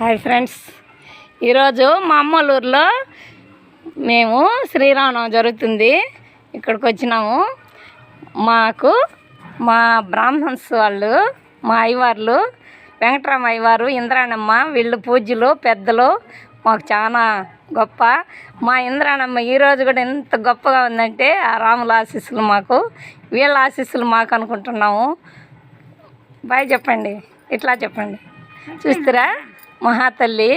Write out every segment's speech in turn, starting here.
Hi friends, ఈరోజు మా అమ్మోళ్ళ ఊర్లో మేము శ్రీరామనవమి జరుగుతుంది. ఇక్కడికి వచ్చినాము. మాకు మా బ్రాహ్మణ్స్ వాళ్ళు, మా అయ్యవార్లు, వెంకటరామ అయ్యవారు, ఇంద్రాణమ్మ, వీళ్ళు పూజ్యులు పెద్దలు. మాకు చాలా గొప్ప. మా ఇంద్రాణమ్మ ఈరోజు కూడా ఎంత గొప్పగా ఉందంటే ఆ రాముల ఆశీస్సులు మాకు, వీళ్ళ ఆశీస్సులు మాకు అనుకుంటున్నాము. బాయ్ చెప్పండి, ఇట్లా చెప్పండి. చూస్తారా మహాతల్లి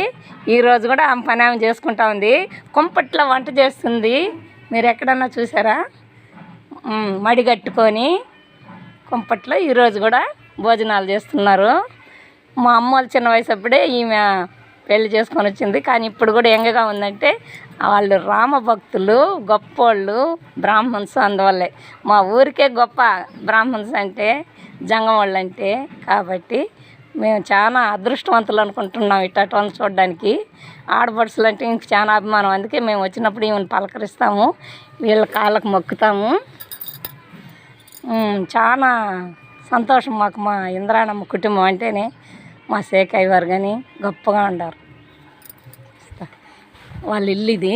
ఈరోజు కూడా ఆమె పని ఆమె చేసుకుంటా ఉంది. కుంపట్లో వంట చేస్తుంది. మీరు ఎక్కడన్నా చూసారా? మడి కట్టుకొని కుంపట్లో ఈరోజు కూడా భోజనాలు చేస్తున్నారు. మా అమ్మ వాళ్ళు చిన్న వయసు అప్పుడే ఈమె పెళ్లి చేసుకొని వచ్చింది. కానీ ఇప్పుడు కూడా యంగగా ఉందంటే వాళ్ళు రామభక్తులు, గొప్పోళ్ళు, బ్రాహ్మణ్స్. అందువల్లే మా ఊరికే గొప్ప బ్రాహ్మణ్స్ అంటే, జంగం వాళ్ళు అంటే. కాబట్టి మేము చాలా అదృష్టవంతులు అనుకుంటున్నాం ఇట్లాంటి వాళ్ళని చూడడానికి. ఆడపడుచులు అంటే ఇంక చాలా అభిమానం. అందుకే మేము వచ్చినప్పుడు ఈమెను పలకరిస్తాము, వీళ్ళ కాళ్ళకు మొక్కుతాము. చాలా సంతోషం మాకు. మా ఇంద్రాణమ్మ కుటుంబం అంటేనే మా శేఖయ్య వారు కానీ గొప్పగా ఉండారు. వాళ్ళ ఇల్లు ఇది.